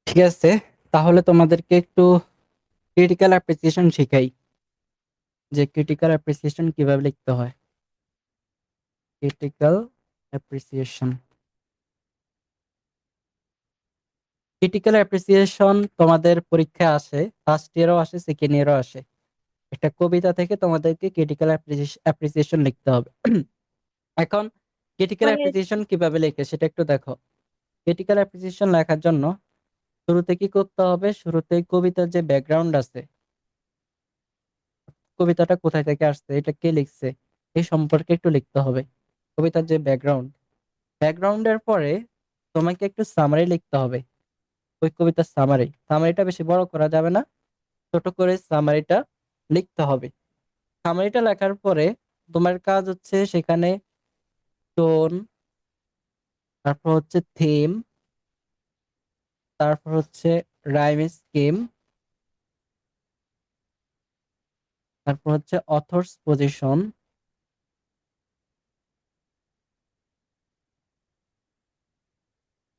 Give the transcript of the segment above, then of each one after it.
ঠিক আছে, তাহলে তোমাদেরকে একটু ক্রিটিক্যাল অ্যাপ্রিসিয়েশন শিখাই, যে ক্রিটিক্যাল অ্যাপ্রিসিয়েশন কিভাবে লিখতে হয়। ক্রিটিক্যাল অ্যাপ্রিসিয়েশন ক্রিটিক্যাল অ্যাপ্রিসিয়েশন তোমাদের পরীক্ষায় আসে, ফার্স্ট ইয়ারও আসে, সেকেন্ড ইয়ারও আসে। একটা কবিতা থেকে তোমাদেরকে ক্রিটিক্যাল অ্যাপ্রিসিয়েশন লিখতে হবে। এখন ক্রিটিক্যাল মানে অ্যাপ্রিসিয়েশন কিভাবে লেখে সেটা একটু দেখো। ক্রিটিক্যাল অ্যাপ্রিসিয়েশন লেখার জন্য শুরুতে কি করতে হবে? শুরুতে কবিতার যে ব্যাকগ্রাউন্ড আছে, কবিতাটা কোথায় থেকে আসছে, এটা কে লিখছে, এই সম্পর্কে একটু লিখতে হবে। কবিতার যে ব্যাকগ্রাউন্ডের পরে তোমাকে একটু সামারি লিখতে হবে। ওই কবিতার সামারিটা বেশি বড় করা যাবে না, ছোট করে সামারিটা লিখতে হবে। সামারিটা লেখার পরে তোমার কাজ হচ্ছে সেখানে টোন, তারপর হচ্ছে থিম, তারপর হচ্ছে রাইম স্কিম, তারপর হচ্ছে অথর্স পজিশন,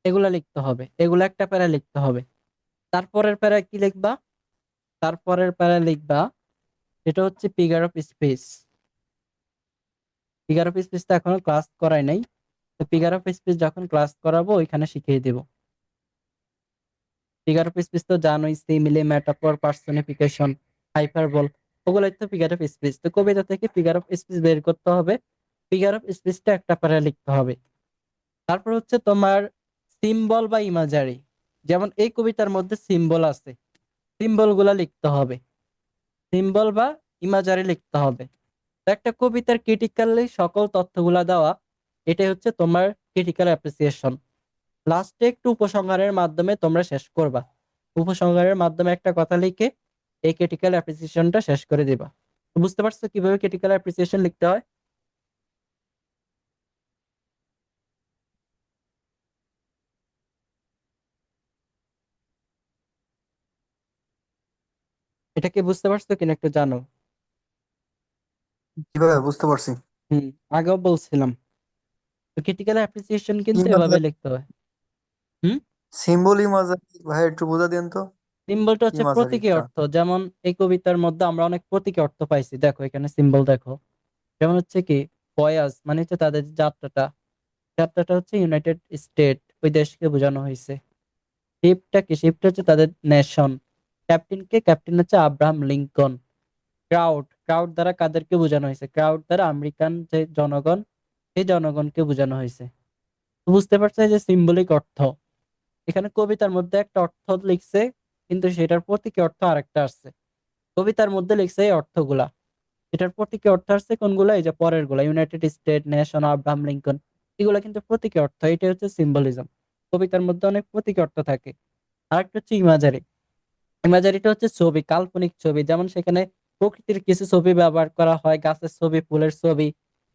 এগুলা লিখতে হবে। এগুলা একটা প্যারা লিখতে হবে। তারপরের প্যারা কি লিখবা? তারপরের প্যারা লিখবা সেটা হচ্ছে figure of speech. Figure of speech তো এখনো ক্লাস করাই নাই, তো ফিগার অফ স্পেস যখন ক্লাস করাবো ওইখানে শিখিয়ে দেব। ফিগার অফ স্পেস তো জানোই, সিমিলি, মেটাফর, পার্সনিফিকেশন, হাইপারবল, ওগুলোই তো ফিগার অফ স্পেস। তো কবিতা থেকে ফিগার অফ স্পেস বের করতে হবে, ফিগার অফ স্পেসটা একটা প্যারা লিখতে হবে। তারপর হচ্ছে তোমার সিম্বল বা ইমাজারি, যেমন এই কবিতার মধ্যে সিম্বল আছে, সিম্বল গুলা লিখতে হবে। সিম্বল বা ইমাজারি লিখতে হবে। তো একটা কবিতার ক্রিটিক্যালি সকল তথ্যগুলা দেওয়া, এটাই হচ্ছে তোমার ক্রিটিক্যাল অ্যাপ্রিসিয়েশন। লাস্টে একটু উপসংহারের মাধ্যমে তোমরা শেষ করবা। উপসংহারের মাধ্যমে একটা কথা লিখে এই ক্রিটিক্যাল অ্যাপ্রিসিয়েশনটা শেষ করে দিবা। তো বুঝতে পারছো কিভাবে ক্রিটিক্যাল অ্যাপ্রিসিয়েশন লিখতে হয়? এটা কি বুঝতে পারছো কিনা একটু জানো। কিভাবে বুঝতে পারছি? হুম, আগেও বলছিলাম। তো ক্রিটিক্যাল অ্যাপ্রিসিয়েশন কি কিন্তু এভাবে মাজার? লিখতে হয়। হুম। সিম্বলি মাজার ভাই, একটু বোঝা দেন তো। সিম্বলটা কি হচ্ছে মাজারি প্রতীকী এটা? অর্থ, যেমন এই কবিতার মধ্যে আমরা অনেক প্রতীকী অর্থ পাইছি, দেখো এখানে সিম্বল দেখো। যেমন হচ্ছে কি, ভয়াস মানে হচ্ছে তাদের যে যাত্রাটা, যাত্রাটা হচ্ছে ইউনাইটেড স্টেট, ওই দেশকে বোঝানো হয়েছে। শিপটা কি? শিপটা হচ্ছে তাদের নেশন। ক্যাপ্টেন হচ্ছে আব্রাহাম লিঙ্কন। ক্রাউড দ্বারা কাদেরকে বোঝানো হয়েছে? ক্রাউড দ্বারা আমেরিকান যে জনগণ, সেই জনগণকে বোঝানো হয়েছে। তো বুঝতে পারছো এই যে সিম্বলিক অর্থ, এখানে কবিতার মধ্যে একটা অর্থ লিখছে, কিন্তু সেটার প্রতীকী অর্থ আরেকটা আসছে। কবিতার মধ্যে লিখছে এই অর্থগুলা, এটার প্রতীকী অর্থ আসছে কোনগুলা? এই যে পরের গুলা, United state, nation, Abraham Lincoln, এগুলা কিন্তু প্রতীকী অর্থ। এটা হচ্ছে সিম্বলিজম। কবিতার মধ্যে অনেক প্রতীকী অর্থ থাকে। আরেকটা হচ্ছে ইমাজারি। ইমাজারিটা হচ্ছে ছবি, কাল্পনিক ছবি। যেমন সেখানে প্রকৃতির কিছু ছবি ব্যবহার করা হয়, গাছের ছবি, ফুলের ছবি,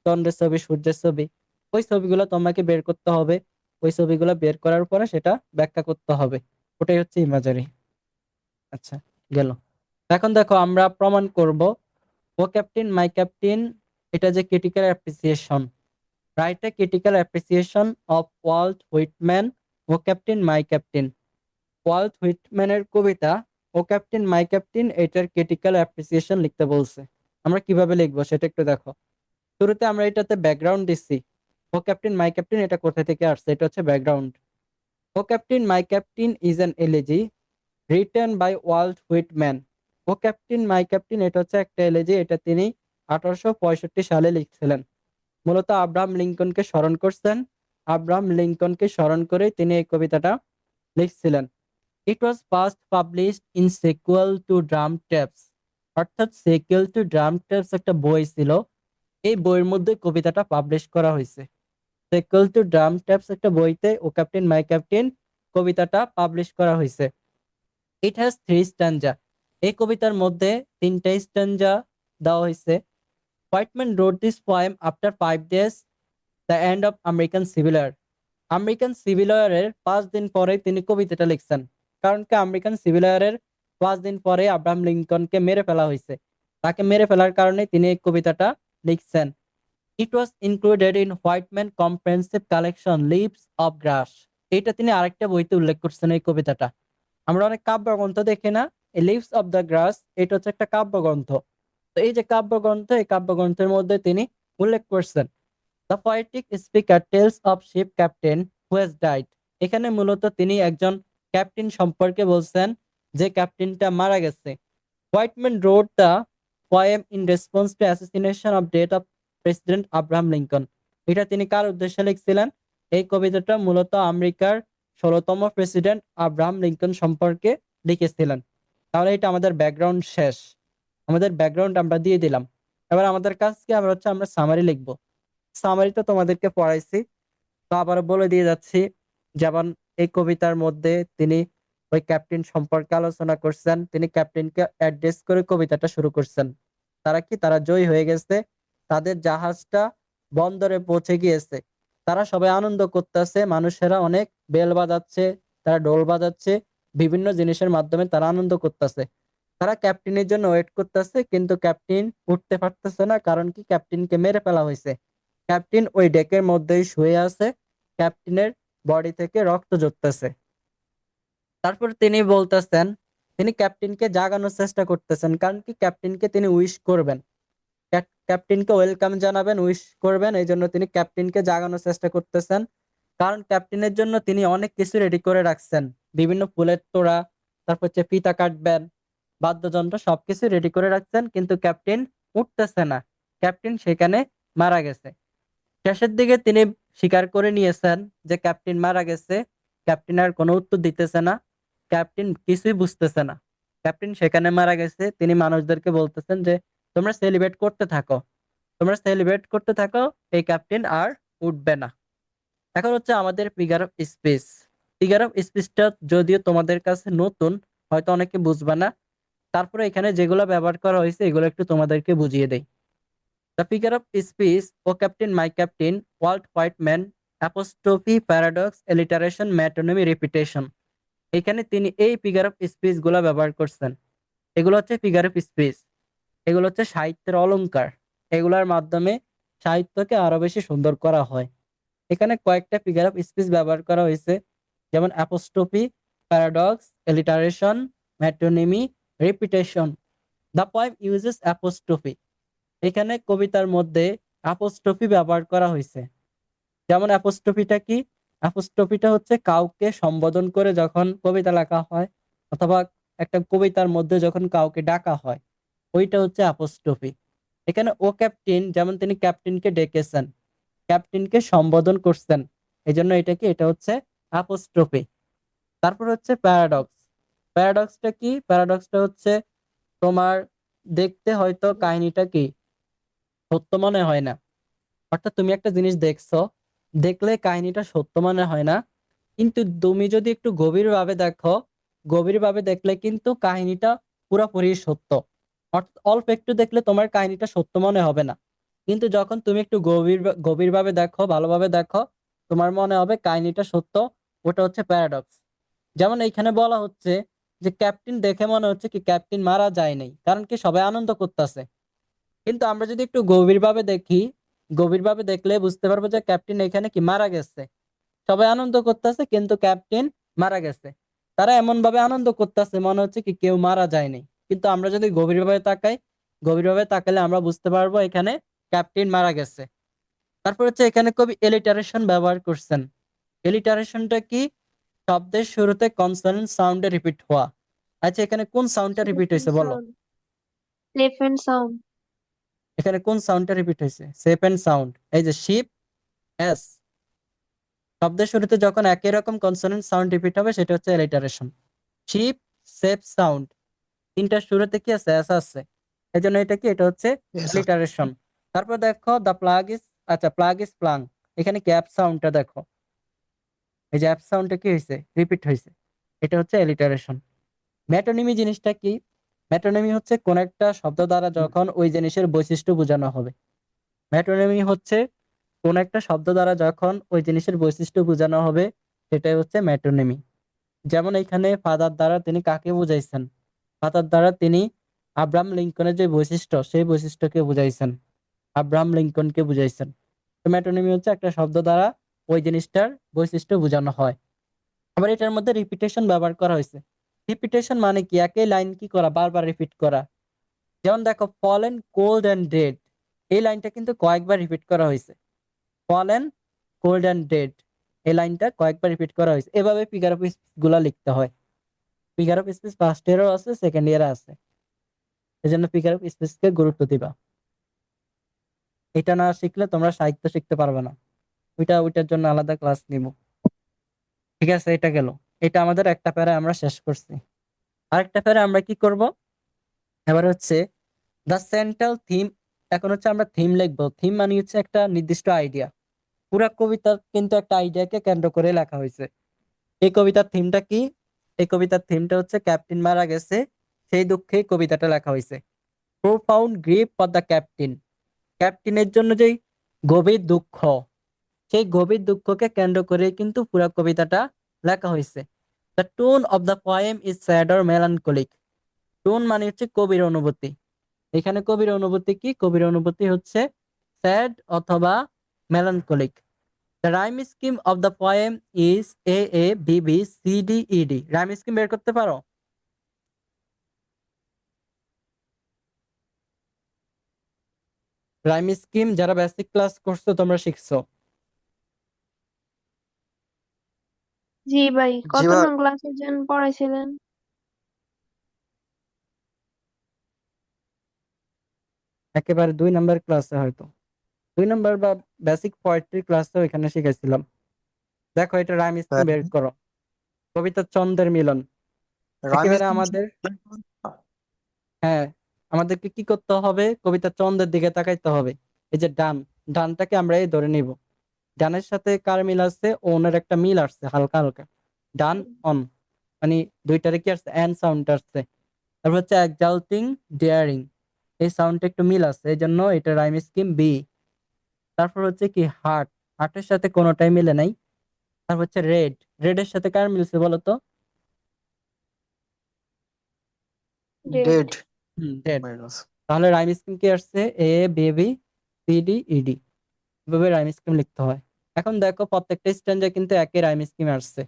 চন্দ্রের ছবি, সূর্যের ছবি। ওই ছবিগুলো তোমাকে বের করতে হবে। ওই ছবিগুলো বের করার পরে সেটা ব্যাখ্যা করতে হবে। ওটাই হচ্ছে ইমাজারি। আচ্ছা, গেল। এখন দেখো আমরা প্রমাণ করব ও ক্যাপ্টেন মাই ক্যাপ্টেন, এটা যে critical appreciation. Right a critical appreciation of Walt Whitman O captain my Captain. Walt হুইটম্যানের কবিতা ও ক্যাপ্টেন মাই ক্যাপ্টেন, এটার ক্রিটিক্যাল অ্যাপ্রিসিয়েশন লিখতে বলছে। আমরা কিভাবে লিখবো সেটা একটু দেখো। শুরুতে আমরা এটাতে ব্যাকগ্রাউন্ড দিচ্ছি। ও ক্যাপ্টেন মাই ক্যাপ্টেন এটা কোথা থেকে আসছে, এটা হচ্ছে background. O captain my captain is an elegy written by Walt Whitman. O captain my captain এটা হচ্ছে একটা এলিজি, এটা তিনি 1865 সালে লিখছিলেন। মূলত আব্রাহাম লিঙ্কনকে স্মরণ করছেন। আব্রাহাম লিঙ্কনকে স্মরণ করে তিনি এই কবিতাটা লিখছিলেন। It was first published in sequel to Drum Taps. অর্থাৎ সিকুয়েল টু ড্রাম ট্যাপস একটা বই ছিল, এই বইয়ের মধ্যে কবিতাটা পাবলিশ করা হয়েছে। সিকুয়েল টু ড্রাম ট্যাপস একটা বইতে ও ক্যাপ্টেন মাই ক্যাপ্টেন কবিতাটা পাবলিশ করা হয়েছে। It has three stanza. এই কবিতার মধ্যে তিনটা স্ট্যানজা দেওয়া হয়েছে। Whitman wrote this poem after 5 days the end of American civil war. American civil ওয়ারের 5 দিন পরে তিনি কবিতাটা লিখছেন। কারণ কি, আমেরিকান সিভিল ওয়ারের 5 দিন পরে আব্রাহাম লিঙ্কনকে মেরে ফেলা হয়েছে। তাকে মেরে ফেলার কারণে তিনি এই কবিতাটা লিখছেন। It was included in Whitman comprehensive collection Leaves of Grass. এইটা তিনি আরেকটা বইতে উল্লেখ করছেন এই কবিতাটা। আমরা অনেক কাব্যগ্রন্থ দেখি না, এই লিভস অফ দ্য গ্রাস, এটা হচ্ছে একটা কাব্যগ্রন্থ। তো এই যে কাব্যগ্রন্থ, এই কাব্যগ্রন্থের মধ্যে তিনি উল্লেখ করছেন the poetic speaker tells of ship captain who has died. এখানে মূলত তিনি একজন ক্যাপ্টেন সম্পর্কে বলছেন, যে ক্যাপ্টেনটা মারা গেছে। Whitman wrote the poem in response to assassination of death of president Abraham Lincoln. এটা তিনি কার উদ্দেশ্যে লিখছিলেন? এই কবিতাটা মূলত আমেরিকার 16তম প্রেসিডেন্ট আব্রাহাম লিঙ্কন সম্পর্কে লিখেছিলেন। তাহলে এটা আমাদের ব্যাকগ্রাউন্ড শেষ, আমাদের ব্যাকগ্রাউন্ড আমরা দিয়ে দিলাম। এবার আমাদের কাজ কি, আমরা সামারি লিখবো। সামারি তো তোমাদেরকে পড়াইছি, তো আবার বলে দিয়ে যাচ্ছি। যেমন এই কবিতার মধ্যে তিনি ওই ক্যাপ্টেন সম্পর্কে আলোচনা করছেন, তিনি ক্যাপ্টেনকে অ্যাড্রেস করে কবিতাটা শুরু করছেন। তারা জয়ী হয়ে গেছে, তাদের জাহাজটা বন্দরে পৌঁছে গিয়েছে, তারা সবাই আনন্দ করতেছে, মানুষেরা অনেক বেল বাজাচ্ছে, তারা ঢোল বাজাচ্ছে, বিভিন্ন জিনিসের মাধ্যমে তারা আনন্দ করতেছে। তারা ক্যাপ্টেনের জন্য ওয়েট করতেছে, কিন্তু ক্যাপ্টেন উঠতে পারতেছে না, কারণ কি, ক্যাপ্টেনকে মেরে ফেলা হয়েছে। ক্যাপ্টেন ওই ডেকের মধ্যেই শুয়ে আছে, ক্যাপ্টেনের বডি থেকে রক্ত ঝরতেছে। তারপর তিনি বলতেছেন, তিনি ক্যাপ্টেনকে জাগানোর চেষ্টা করতেছেন, কারণ কি, ক্যাপ্টেনকে তিনি উইশ করবেন, ক্যাপ্টেনকে ওয়েলকাম জানাবেন, উইশ করবেন, এই জন্য তিনি ক্যাপ্টেনকে জাগানোর চেষ্টা করতেছেন। কারণ ক্যাপ্টেনের জন্য তিনি অনেক কিছু রেডি করে রাখছেন, বিভিন্ন ফুলের তোড়া, তারপর হচ্ছে ফিতা কাটবেন, বাদ্যযন্ত্র, সবকিছু রেডি করে রাখছেন, কিন্তু ক্যাপ্টেন উঠতেছে না, ক্যাপ্টেন সেখানে মারা গেছে। শেষের দিকে তিনি স্বীকার করে নিয়েছেন যে ক্যাপ্টেন মারা গেছে। ক্যাপ্টেন আর কোনো উত্তর দিতেছে না, ক্যাপ্টেন কিছুই বুঝতেছে না, ক্যাপ্টেন সেখানে মারা গেছে। তিনি মানুষদেরকে বলতেছেন যে তোমরা সেলিব্রেট করতে থাকো, তোমরা সেলিব্রেট করতে থাকো, এই ক্যাপ্টেন আর উঠবে না। এখন হচ্ছে আমাদের figure of speech. Figure of স্পিচটা যদিও তোমাদের কাছে নতুন, হয়তো অনেকে বুঝবে না, তারপরে এখানে যেগুলো ব্যবহার করা হয়েছে এগুলো একটু তোমাদেরকে বুঝিয়ে দেই। The figure of speech, O Captain, my Captain, Walt Whiteman, apostrophe, paradox, alliteration, metonymy, repetition. এখানে তিনি এই ফিগার অফ স্পিচ গুলা ব্যবহার করছেন। এগুলো হচ্ছে ফিগার অফ স্পিচ, এগুলো হচ্ছে সাহিত্যের অলংকার। এগুলোর মাধ্যমে সাহিত্যকে আরো বেশি সুন্দর করা হয়। এখানে কয়েকটা ফিগার অফ স্পিচ ব্যবহার করা হয়েছে, যেমন apostrophe, paradox, alliteration, metonymy, repetition. The poem uses apostrophe. এখানে কবিতার মধ্যে অ্যাপোস্ট্রফি ব্যবহার করা হয়েছে। যেমন অ্যাপোস্ট্রফিটা কি? অ্যাপোস্ট্রফিটা হচ্ছে কাউকে সম্বোধন করে যখন কবিতা লেখা হয়, অথবা একটা কবিতার মধ্যে যখন কাউকে ডাকা হয়, ওইটা হচ্ছে অ্যাপোস্ট্রফি। এখানে ও ক্যাপ্টেন, যেমন তিনি ক্যাপ্টেনকে ডেকেছেন, ক্যাপ্টেনকে সম্বোধন করছেন, এই জন্য এটা হচ্ছে অ্যাপোস্ট্রফি। তারপর হচ্ছে প্যারাডক্স। প্যারাডক্সটা কি? প্যারাডক্সটা হচ্ছে তোমার দেখতে হয়তো কাহিনীটা কি সত্য মনে হয় না, অর্থাৎ তুমি একটা জিনিস দেখছো, দেখলে কাহিনীটা সত্য মনে হয় না, কিন্তু তুমি যদি একটু গভীরভাবে দেখো, গভীরভাবে দেখলে কিন্তু কাহিনীটা পুরোপুরি সত্য। অর্থাৎ অল্প একটু দেখলে তোমার কাহিনীটা সত্য মনে হবে না, কিন্তু যখন তুমি একটু গভীরভাবে দেখো, ভালোভাবে দেখো, তোমার মনে হবে কাহিনীটা সত্য। ওটা হচ্ছে প্যারাডক্স। যেমন এইখানে বলা হচ্ছে যে ক্যাপ্টেন দেখে মনে হচ্ছে কি ক্যাপ্টেন মারা যায় নাই, কারণ কি সবাই আনন্দ করতেছে। কিন্তু আমরা যদি একটু গভীরভাবে দেখি, গভীরভাবে দেখলে বুঝতে পারবো যে ক্যাপ্টেন এখানে কি মারা গেছে। সবাই আনন্দ করতেছে কিন্তু ক্যাপ্টেন মারা গেছে। তারা এমন ভাবে আনন্দ করতেছে মনে হচ্ছে কি কেউ মারা যায়নি, কিন্তু আমরা যদি গভীরভাবে তাকাই, গভীরভাবে তাকালে আমরা বুঝতে পারবো এখানে ক্যাপ্টেন মারা গেছে। তারপর হচ্ছে এখানে কবি এলিটারেশন ব্যবহার করছেন। এলিটারেশনটা কি? শব্দের শুরুতে কনসোনেন্ট সাউন্ডে রিপিট হওয়া। আচ্ছা, এখানে কোন সাউন্ডটা রিপিট হয়েছে বলো? sound. Safe and sound. এখানে কোন সাউন্ডটা রিপিট হয়েছে? সেপ এন্ড সাউন্ড। এই যে শিপ, এস, শব্দের শুরুতে যখন একই রকম কনসোনেন্ট সাউন্ড রিপিট হবে সেটা হচ্ছে এলিটারেশন। শিপ, সেপ, সাউন্ড, তিনটার শুরুতে কি আছে? এস আছে, এই জন্য এটা কি, এটা হচ্ছে Yes, sir. এলিটারেশন। তারপর দেখো দ্য প্লাগ ইজ, আচ্ছা প্লাগ ইজ প্লাং, এখানে কি অ্যাপ সাউন্ডটা দেখো, এই যে অ্যাপ সাউন্ডটা কি হয়েছে? রিপিট হয়েছে, এটা হচ্ছে এলিটারেশন। মেটোনিমি জিনিসটা কি? মেটোনিমি হচ্ছে কোন একটা শব্দ দ্বারা যখন ওই জিনিসের বৈশিষ্ট্য বোঝানো হবে। মেটোনিমি হচ্ছে কোন একটা শব্দ দ্বারা যখন ওই জিনিসের বৈশিষ্ট্য বোঝানো হবে, সেটাই হচ্ছে মেটোনিমি। যেমন এখানে ফাদার দ্বারা তিনি কাকে বুঝাইছেন? ফাদার দ্বারা তিনি আব্রাহাম লিঙ্কনের যে বৈশিষ্ট্য, সেই বৈশিষ্ট্যকে বুঝাইছেন, আব্রাহাম লিঙ্কনকে বুঝাইছেন। তো মেটোনিমি হচ্ছে একটা শব্দ দ্বারা ওই জিনিসটার বৈশিষ্ট্য বোঝানো হয়। আবার এটার মধ্যে রিপিটেশন ব্যবহার করা হয়েছে। রিপিটেশন মানে কি, একই লাইন কি করা, বারবার রিপিট করা। যেমন দেখো, ফলেন কোল্ড অ্যান্ড ডেড, এই লাইনটা কিন্তু কয়েকবার রিপিট করা হয়েছে। ফলেন কোল্ড অ্যান্ড ডেড, এই লাইনটা কয়েকবার রিপিট করা হয়েছে। এভাবে ফিগার অফ স্পিচ গুলা লিখতে হয়। ফিগার অফ স্পিচ ফার্স্ট ইয়ারও আছে, সেকেন্ড ইয়ারে আছে, এই জন্য ফিগার অফ স্পিচকে গুরুত্ব দিবা। এটা না শিখলে তোমরা সাহিত্য শিখতে পারবে না। ওইটার জন্য আলাদা ক্লাস নিব। ঠিক আছে, এটা গেল। এটা আমাদের একটা প্যারা আমরা শেষ করছি। আরেকটা প্যারা আমরা কি করব, এবার হচ্ছে দ্য সেন্ট্রাল থিম। এখন হচ্ছে আমরা থিম লিখবো। থিম মানে হচ্ছে একটা নির্দিষ্ট আইডিয়া। পুরা কবিতা কিন্তু একটা আইডিয়াকে কেন্দ্র করে লেখা হয়েছে। এই কবিতার থিমটা কি? এই কবিতার থিমটা হচ্ছে ক্যাপ্টেন মারা গেছে, সেই দুঃখে কবিতাটা লেখা হয়েছে। Profound grief for the captain, ক্যাপ্টেনের জন্য যেই গভীর দুঃখ, সেই গভীর দুঃখকে কেন্দ্র করে কিন্তু পুরা কবিতাটা লেখা হয়েছে। The tone of the poem is sad or melancholic. Tone মানে হচ্ছে কবির অনুভূতি। এখানে কবির অনুভূতি কি? কবির অনুভূতি হচ্ছে স্যাড অথবা melancholic. The rhyme scheme of the poem is a a b b c d e d. Rhyme scheme বের করতে পারো? রাইম স্কিম যারা বেসিক ক্লাস করছো তোমরা শিখছো। জি ভাই, জি কত ভাই। নং ক্লাসে যেন পড়াইছিলেন? একেবারে 2 নম্বর ক্লাসে হয়তো, 2 নম্বর বা বেসিক পোয়েট্রি ক্লাসে এখানে শিখাইছিলাম। দেখো, এটা রাইম স্কিম বের করো। কবিতা ছন্দের মিলন। রামিজ একেবারে আমাদের, হ্যাঁ, আমাদেরকে কি করতে হবে? কবিতার ছন্দের দিকে তাকাইতে হবে। এই যে ডান, ডানটাকে আমরা এই ধরে নিব। ডানের সাথে কার মিল আছে? ওনের একটা মিল আসছে হালকা হালকা। ডান অন মানে দুইটারে কি আসছে? এন সাউন্ড আসছে। তারপর হচ্ছে এক্সাল্টিং ডেয়ারিং, এই সাউন্ডটা একটু মিল আছে, এই জন্য এটা রাইম স্কিম বি। তারপর হচ্ছে কি হার্ট, হার্টের সাথে কোনোটাই মিলে নাই। তারপর হচ্ছে রেড, রেডের সাথে কার মিলছে বলো তো? ডেট। ডেড। রেড। মাইনাস। তাহলে রাইম স্কিম কি আসছে? এ বেবি সি ডি ইডি, এভাবে রাইম স্কিম লিখতে হয়। এখন দেখো, প্রত্যেকটা স্ট্যান্ডে কিন্তু একই রাইম স্কিম আসছে,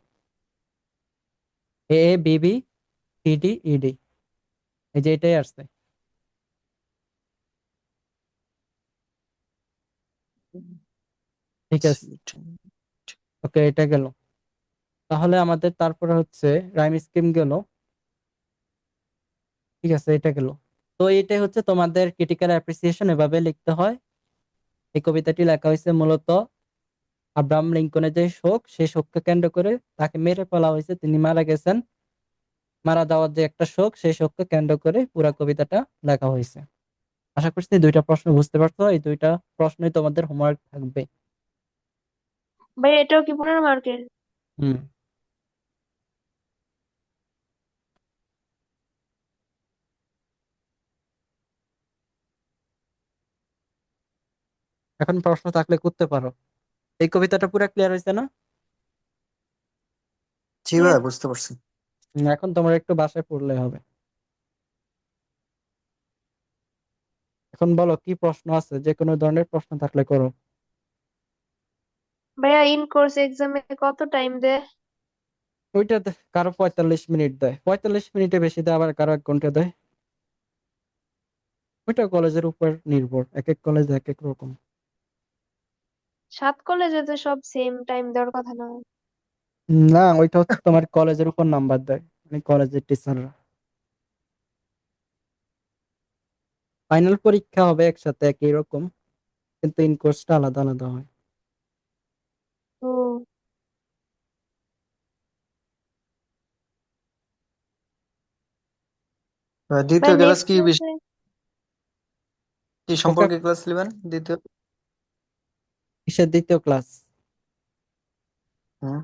এ বিবি সি ডি ইডি, এই যে এটাই আসছে। ঠিক আছে, ওকে, এটা গেল। তাহলে আমাদের তারপরে হচ্ছে রাইম স্কিম গেল। ঠিক আছে, এটা গেল। তো এটাই হচ্ছে তোমাদের ক্রিটিক্যাল অ্যাপ্রিসিয়েশন, এভাবে লিখতে হয়। এই কবিতাটি লেখা হয়েছে মূলত আব্রাহাম লিঙ্কনের যে শোক, সেই শোককে কেন্দ্র করে। তাকে মেরে ফেলা হয়েছে, তিনি মারা গেছেন, মারা যাওয়ার যে একটা শোক, সেই শোককে কেন্দ্র করে পুরা কবিতাটা লেখা হয়েছে। আশা করছি 2টা প্রশ্ন বুঝতে পারছো। এই 2টা প্রশ্নই তোমাদের হোমওয়ার্ক থাকবে। ভাই, এটাও কি 15 মার্কের? হুম। এখন প্রশ্ন থাকলে করতে পারো। এই কবিতাটা পুরো ক্লিয়ার হয়েছে না? জি ভাই, বুঝতে পারছি। এখন তোমার একটু বাসায় পড়লে হবে। এখন বলো, কি প্রশ্ন আছে? যে কোনো ধরনের প্রশ্ন থাকলে করো। ভাইয়া, ইন কোর্স এক্সামে কত টাইম দেয়? ওইটা কারো 45 মিনিট দেয়, 45 মিনিটে বেশি দেয়, আবার কারো 1 ঘন্টা দেয়। ওইটা কলেজের উপর নির্ভর, এক এক কলেজ এক এক রকম। 7 কলেজে তো সব সেম টাইম দেওয়ার কথা না? না, ওইটা হচ্ছে তোমার কলেজের উপর নাম্বার দেয়, মানে কলেজের টিচাররা। ফাইনাল পরীক্ষা হবে একসাথে একই রকম, কিন্তু ইন কোর্সটা আলাদা আলাদা হয়। ও ভাই, দ্বিতীয় ক্লাস নেক্সট কি ক্লাসে কি ওকে, সম্পর্কে ক্লাস নেবেন দ্বিতীয়? কিসের দ্বিতীয় ক্লাস? হুম।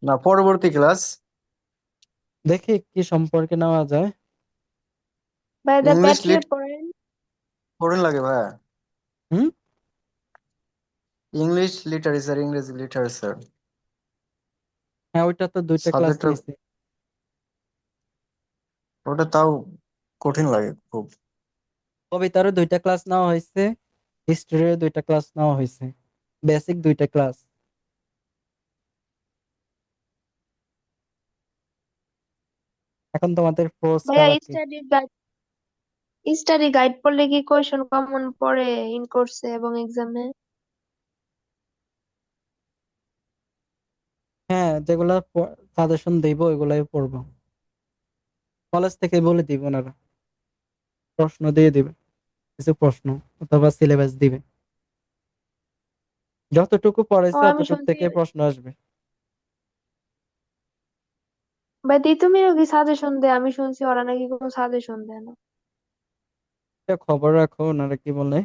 না, পরবর্তী ক্লাস। দেখি কি সম্পর্কে নেওয়া যায়। ভাই দা ইংলিশ প্যাট্রিয়ট লিট পড়েন। পড়েন লাগে ভাইয়া? হুম। ইংলিশ লিটারেচার, ইংরেজি লিটারেচার হ্যাঁ, ওইটা তো 2টা ক্লাস সাবজেক্টটা, নিছি। ওটা তাও কঠিন লাগে খুব। কবিতারও 2টা ক্লাস নেওয়া হয়েছে, হিস্ট্রিরও 2টা ক্লাস নেওয়া হয়েছে, বেসিক 2টা ক্লাস। এখন তোমাদের ফোর্সটা ভাইয়া বাকি। স্টাডি গাইড পড়লে কি কোয়েশন কমন পড়ে ইন কোর্সে এবং এক্সামে? হ্যাঁ, যেগুলা সাজেশন দিব ওইগুলাই পড়বো, কলেজ থেকে বলে দিব, ওনারা প্রশ্ন দিয়ে দিবে, কিছু প্রশ্ন অথবা সিলেবাস দিবে, যতটুকু ও পড়াইছে আমি অতটুকু শুনছি, থেকে প্রশ্ন আসবে। ভাই তিতুমিরও কি সাজেশন দেয়? আমি শুনছি ওরা নাকি কোনো সাজেশন দেয় না। এটা খবর রাখো ওনারা কি বলে।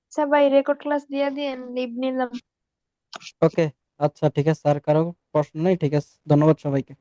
আচ্ছা ভাই, রেকর্ড ক্লাস দিয়ে দিন, লিভ নিলাম। ওকে, আচ্ছা ঠিক আছে, আর কারো প্রশ্ন নেই? ঠিক আছে, ধন্যবাদ সবাইকে।